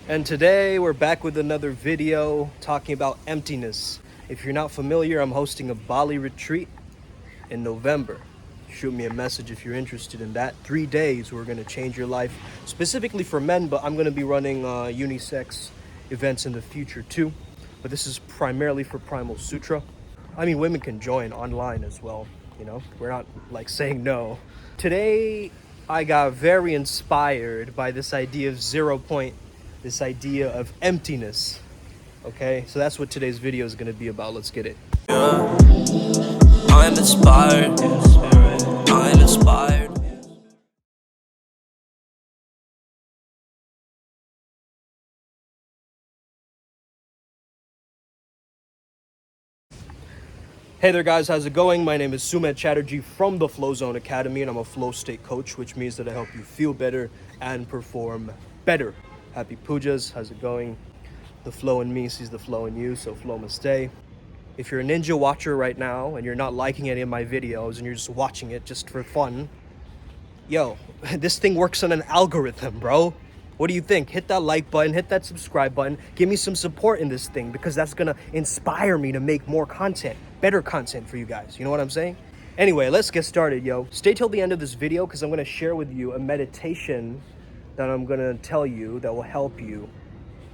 And today we're back with another video talking about emptiness. If you're not familiar, I'm hosting a Bali retreat in November. Shoot me a message if you're interested in that. 3 days we're going to change your life, specifically for men, but I'm going to be running unisex events in the future too. But this is primarily for Primal Sutra. I mean, women can join online as well, you know? We're not like saying no. Today I got very inspired by this idea of 0 point, this idea of emptiness. Okay, so that's what today's video is going to be about. Let's get it. Yeah, I'm inspired. I'm inspired. Hey there guys, how's it going? My name is Sumit Chatterjee from the Flow Zone Academy, and I'm a flow state coach, which means that I help you feel better and perform better. Happy pujas, how's it going? The flow in me sees the flow in you, so flow must stay. If you're a ninja watcher right now and you're not liking any of my videos and you're just watching it just for fun, yo, this thing works on an algorithm, bro. What do you think? Hit that like button, hit that subscribe button, give me some support in this thing, because that's gonna inspire me to make more content, better content for you guys. You know what I'm saying? Anyway, let's get started, yo. Stay till the end of this video because I'm gonna share with you a meditation that I'm gonna tell you that will help you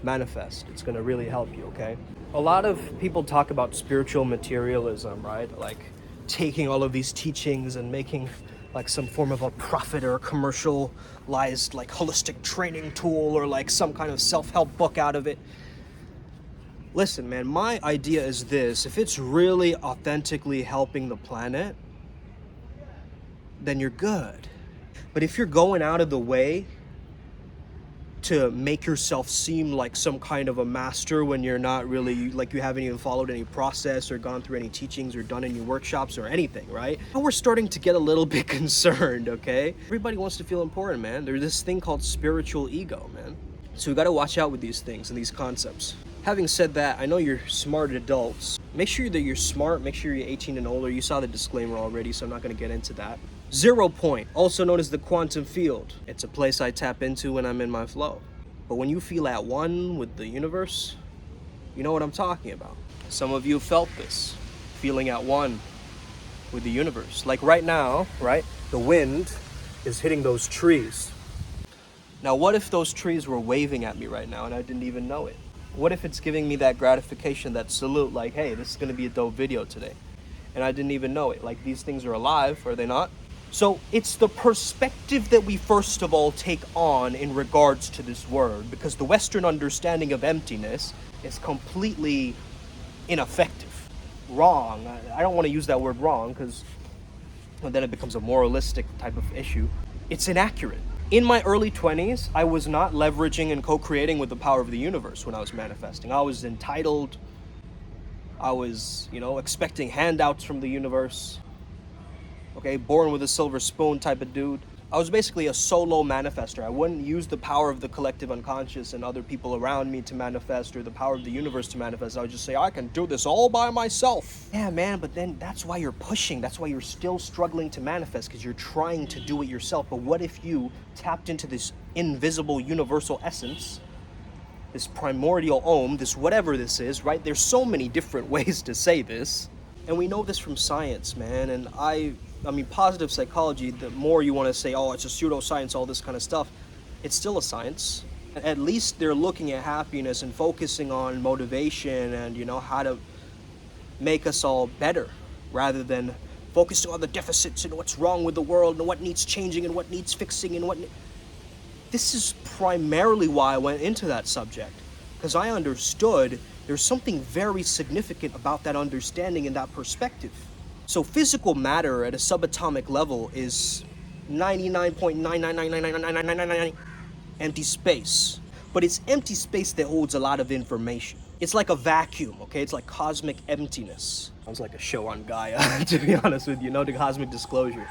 manifest. It's gonna really help you, okay? A lot of people talk about spiritual materialism, right? Like taking all of these teachings and making like some form of a profit or a commercialized like holistic training tool or like some kind of self-help book out of it. Listen, man, my idea is this: if it's really authentically helping the planet, then you're good. But if you're going out of the way to make yourself seem like some kind of a master when you're not really, like you haven't even followed any process or gone through any teachings or done any workshops or anything, right? Now we're starting to get a little bit concerned, okay? Everybody wants to feel important, man. There's this thing called spiritual ego, man. So we gotta watch out with these things and these concepts. Having said that, I know you're smart adults. Make sure that you're smart, make sure you're 18 and older. You saw the disclaimer already, so I'm not gonna get into that. 0 point, also known as the quantum field. It's a place I tap into when I'm in my flow. But when you feel at one with the universe, you know what I'm talking about. Some of you felt this, feeling at one with the universe. Like right now, right? The wind is hitting those trees. Now, what if those trees were waving at me right now and I didn't even know it? What if it's giving me that gratification, that salute, like, hey, this is gonna be a dope video today, and I didn't even know it? Like, these things are alive, are they not? So it's the perspective that we first of all take on in regards to this word, because the Western understanding of emptiness is completely ineffective, wrong. I don't want to use that word wrong because then it becomes a moralistic type of issue. It's inaccurate. In my early 20s, I was not leveraging and co-creating with the power of the universe when I was manifesting. I was entitled. I was, expecting handouts from the universe. Okay, born with a silver spoon type of dude. I was basically a solo manifester. I wouldn't use the power of the collective unconscious and other people around me to manifest, or the power of the universe to manifest. I would just say, I can do this all by myself. Yeah, man, but then that's why you're pushing. That's why you're still struggling to manifest, because you're trying to do it yourself. But what if you tapped into this invisible universal essence, this primordial Om, this whatever this is, right? There's so many different ways to say this. And we know this from science, man. And I mean, positive psychology, the more you want to say, oh, it's a pseudoscience, all this kind of stuff, it's still a science. At least they're looking at happiness and focusing on motivation and, how to make us all better, rather than focusing on the deficits and what's wrong with the world and what needs changing and what needs fixing and what... This is primarily why I went into that subject, because I understood there's something very significant about that understanding and that perspective. So physical matter at a subatomic level is 99.999999999 empty space. But it's empty space that holds a lot of information. It's like a vacuum, okay? It's like cosmic emptiness. Sounds like a show on Gaia, to be honest with you, the cosmic disclosure.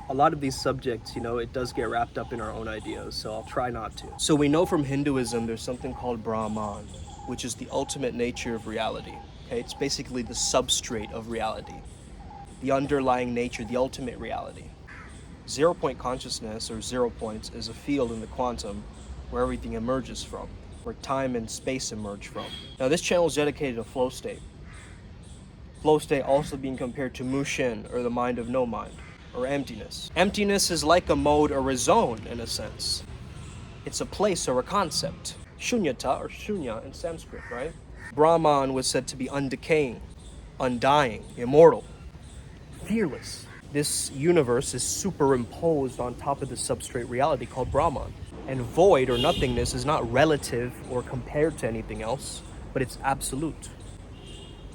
A lot of these subjects, it does get wrapped up in our own ideas, so I'll try not to. So we know from Hinduism there's something called Brahman, which is the ultimate nature of reality, okay? It's basically the substrate of reality. The underlying nature, the ultimate reality. 0 point consciousness, or 0 points, is a field in the quantum where everything emerges from. where time and space emerge from. Now this channel is dedicated to flow state. Flow state also being compared to Mushin, or the mind of no mind, or emptiness. Emptiness is like a mode or a zone in a sense. It's a place or a concept. Shunyata, or shunya in Sanskrit, right? Brahman was said to be undecaying, undying, immortal, fearless. This universe is superimposed on top of the substrate reality called Brahman. And void or nothingness is not relative or compared to anything else, but it's absolute.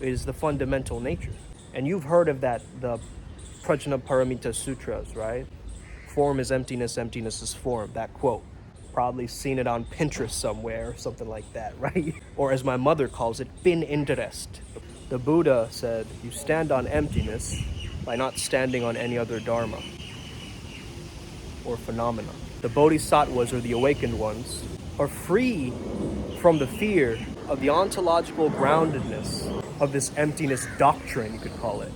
It is the fundamental nature. And you've heard of that, the Prajna Paramita Sutras, right? Form is emptiness, emptiness is form, that quote. Probably seen it on Pinterest somewhere or something like that, right? Or as my mother calls it, bin interest. The Buddha said, you stand on emptiness by not standing on any other dharma or phenomena. The bodhisattvas, or the awakened ones, are free from the fear of the ontological groundedness of this emptiness doctrine, you could call it,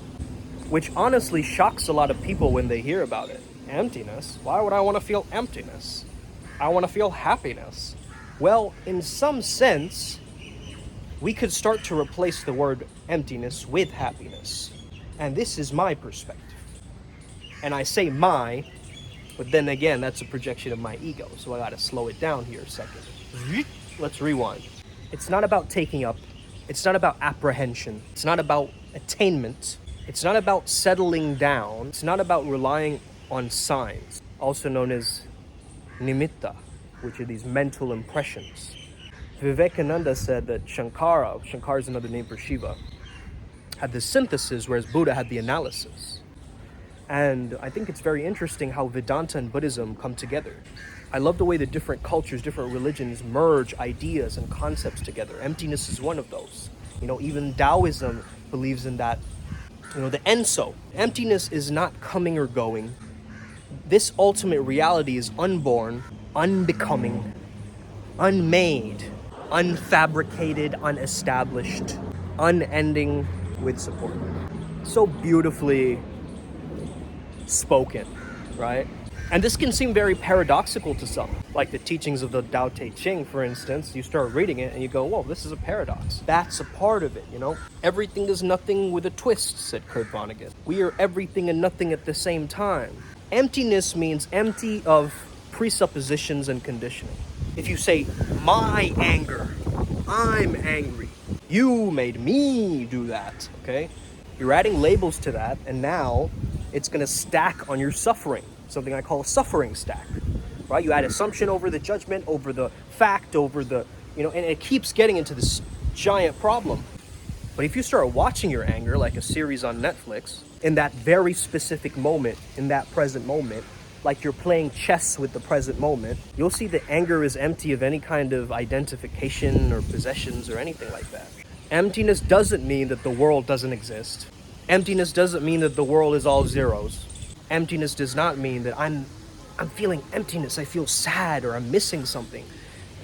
which honestly shocks a lot of people when they hear about it. Emptiness? Why would I want to feel emptiness? I want to feel happiness. Well, in some sense, we could start to replace the word emptiness with happiness. And this is my perspective. And I say my, but then again, that's a projection of my ego. So I gotta slow it down here a second. Let's rewind. It's not about taking up. It's not about apprehension. It's not about attainment. It's not about settling down. It's not about relying on signs, also known as nimitta, which are these mental impressions. Vivekananda said that Shankara is another name for Shiva, had the synthesis, whereas Buddha had the analysis. And I think it's very interesting how Vedanta and Buddhism come together. I love the way the different cultures, different religions merge ideas and concepts together. Emptiness is one of those. Even Taoism believes in that, the Enso. Emptiness is not coming or going. This ultimate reality is unborn, unbecoming, unmade, unfabricated, unestablished, unending with support. So beautifully spoken, right? And this can seem very paradoxical to some, like the teachings of the Tao Te Ching, for instance. You start reading it and you go, whoa, this is a paradox. That's a part of it, Everything is nothing with a twist, said Kurt Vonnegut. We are everything and nothing at the same time. Emptiness means empty of presuppositions and conditioning. If you say, my anger, I'm angry, you made me do that, okay? You're adding labels to that, and now it's gonna stack on your suffering, something I call a suffering stack, right? You add assumption over the judgment, over the fact, over the, and it keeps getting into this giant problem. But if you start watching your anger like a series on Netflix, in that very specific moment, in that present moment, like you're playing chess with the present moment, you'll see that anger is empty of any kind of identification or possessions or anything like that. Emptiness doesn't mean that the world doesn't exist. Emptiness doesn't mean that the world is all zeros. Emptiness does not mean that I'm feeling emptiness, I feel sad, or I'm missing something.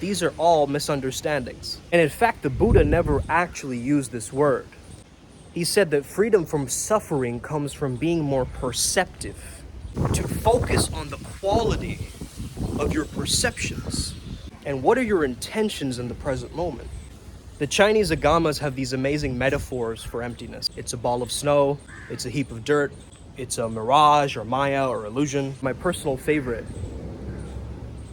These are all misunderstandings. And in fact, the Buddha never actually used this word. He said that freedom from suffering comes from being more perceptive, to focus on the quality of your perceptions. And what are your intentions in the present moment? The Chinese agamas have these amazing metaphors for emptiness. It's a ball of snow, it's a heap of dirt, it's a mirage or maya or illusion. My personal favorite,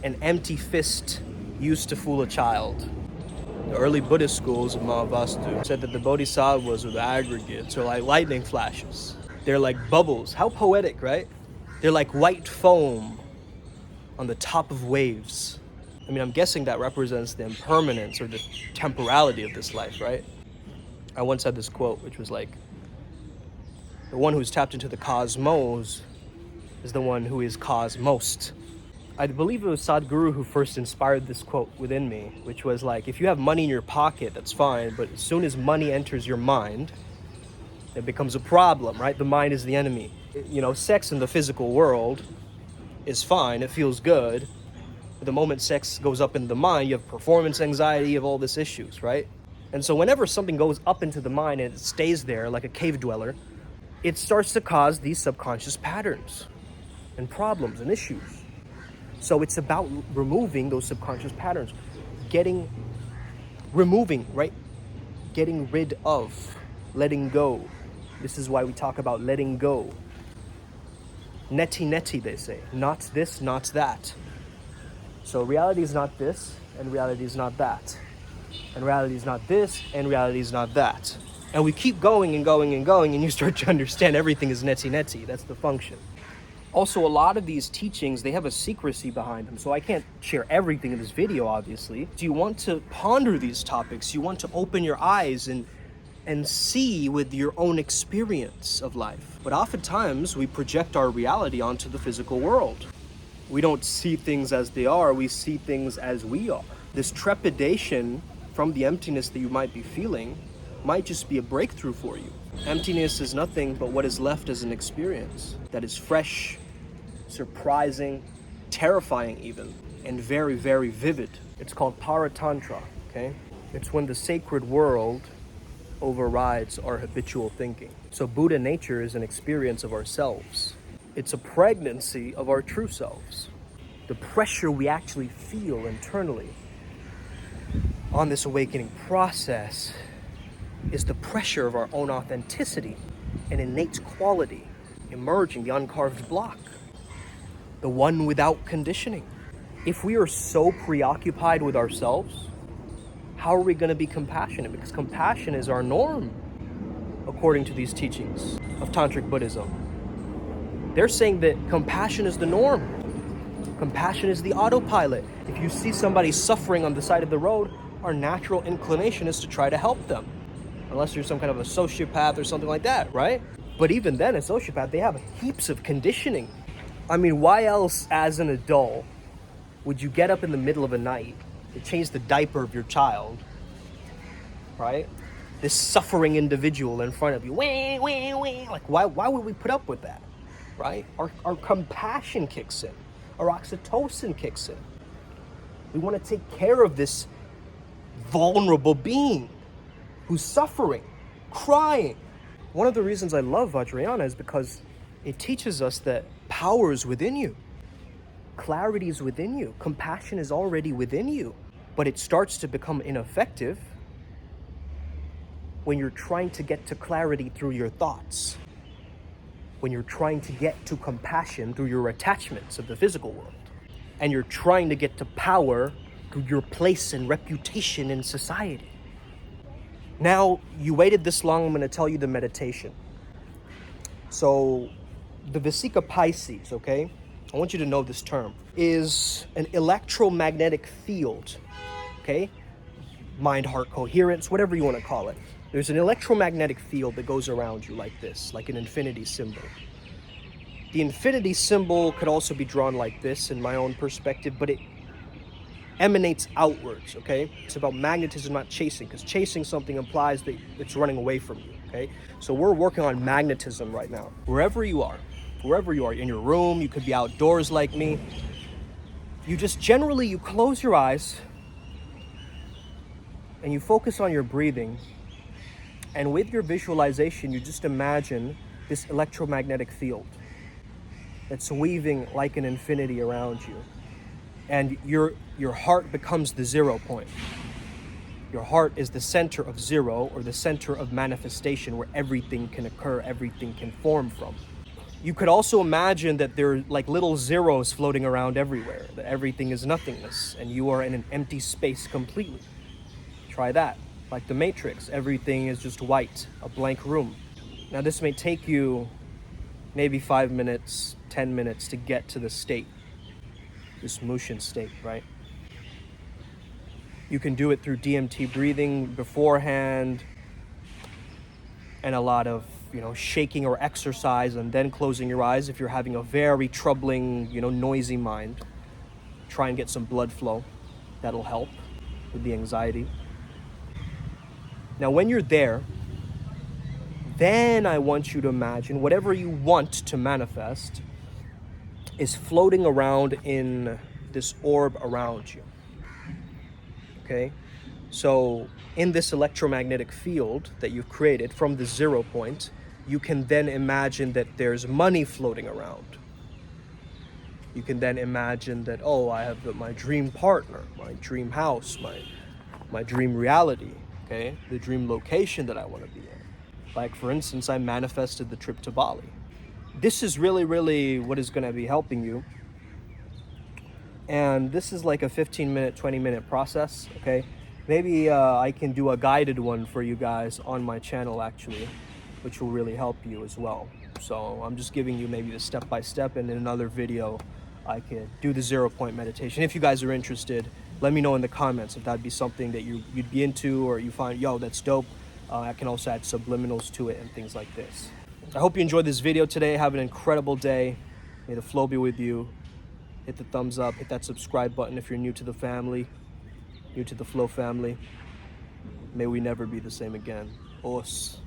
an empty fist used to fool a child. The early Buddhist schools of Mahavastu said that the bodhisattvas or the aggregates are like lightning flashes. They're like bubbles. How poetic, right? They're like white foam on the top of waves. I'm guessing that represents the impermanence or the temporality of this life, right? I once had this quote, which was like, the one who's tapped into the cosmos is the one who is cosmost. I believe it was Sadhguru who first inspired this quote within me, which was like, if you have money in your pocket, that's fine, but as soon as money enters your mind, it becomes a problem, right? The mind is the enemy. Sex in the physical world is fine, it feels good. But the moment sex goes up in the mind, you have performance anxiety, you have all these issues, right? And so whenever something goes up into the mind and it stays there like a cave dweller, it starts to cause these subconscious patterns and problems and issues. So it's about removing those subconscious patterns, getting removing, right? Getting rid of, letting go. This is why we talk about letting go. Neti neti, they say. Not this, not that. So reality is not this, and reality is not that. And reality is not this, and reality is not that. And we keep going and going and going, and you start to understand everything is neti neti. That's the function. Also, a lot of these teachings, they have a secrecy behind them, so I can't share everything in this video, obviously. Do you want to ponder these topics? You want to open your eyes and see with your own experience of life. But oftentimes, we project our reality onto the physical world. We don't see things as they are, we see things as we are. This trepidation from the emptiness that you might be feeling might just be a breakthrough for you. Emptiness is nothing but what is left as an experience that is fresh, surprising, terrifying even, and very, very vivid. It's called paratantra, okay? It's when the sacred world overrides our habitual thinking. So Buddha nature is an experience of ourselves. It's a pregnancy of our true selves. The pressure we actually feel internally on this awakening process is the pressure of our own authenticity and innate quality emerging, the uncarved block, the one without conditioning. If we are so preoccupied with ourselves, how are we going to be compassionate? Because compassion is our norm, according to these teachings of Tantric Buddhism. They're saying that compassion is the norm. Compassion is the autopilot. If you see somebody suffering on the side of the road, our natural inclination is to try to help them. Unless you're some kind of a sociopath or something like that, right? But even then, a sociopath, they have heaps of conditioning. I mean, why else as an adult would you get up in the middle of the night to change the diaper of your child, right? This suffering individual in front of you, wah, wah, wah. Like, why would we put up with that, right? Our compassion kicks in. Our oxytocin kicks in. We want to take care of this vulnerable being who's suffering, crying. One of the reasons I love Vajrayana is because it teaches us that power is within you. Clarity is within you. Compassion is already within you. But it starts to become ineffective when you're trying to get to clarity through your thoughts. When you're trying to get to compassion through your attachments of the physical world. And you're trying to get to power through your place and reputation in society. Now, you waited this long, I'm going to tell you the meditation. So, the Vesika Pisces, okay? I want you to know this term, is an electromagnetic field, okay? Mind-heart coherence, whatever you want to call it. There's an electromagnetic field that goes around you like this, like an infinity symbol. The infinity symbol could also be drawn like this in my own perspective, but it emanates outwards, okay? It's about magnetism, not chasing, because chasing something implies that it's running away from you, okay? So we're working on magnetism right now. Wherever you are, in your room, you could be outdoors like me, you just generally, you close your eyes and you focus on your breathing, and with your visualization, you just imagine this electromagnetic field that's weaving like an infinity around you. And your heart becomes the 0 point. Your heart is the center of zero, or the center of manifestation, where everything can occur, everything can form from. You could also imagine that there are like little zeros floating around everywhere, that everything is nothingness, and you are in an empty space completely. Try that. Like the Matrix, everything is just white, a blank room. Now this may take you maybe 5 minutes, 10 minutes to get to the state. This Mushin state, right? You can do it through DMT breathing beforehand and a lot of, shaking or exercise, and then closing your eyes if you're having a very troubling, noisy mind. Try and get some blood flow. That'll help with the anxiety. Now, when you're there, then I want you to imagine whatever you want to manifest is floating around in this orb around you, okay? So in this electromagnetic field that you've created from the 0 point, you can then imagine that there's money floating around. You can then imagine that, I have my dream partner, my dream house, my my dream reality, okay? The dream location that I want to be in. Like, for instance, I manifested the trip to Bali. This is really what is going to be helping you. And this is like a 15-minute, 20-minute process, okay? Maybe I can do a guided one for you guys on my channel, actually, which will really help you as well. So I'm just giving you maybe the step-by-step, and in another video, I could do the 0-point meditation. If you guys are interested, let me know in the comments if that'd be something that you'd be into, or you find, yo, that's dope. I can also add subliminals to it and things like this. I hope you enjoyed this video today. Have an incredible day. May the flow be with you. Hit the thumbs up, hit that subscribe button if you're new to the family, new to the Flow family. May we never be the same again. Os.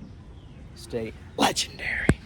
Stay legendary.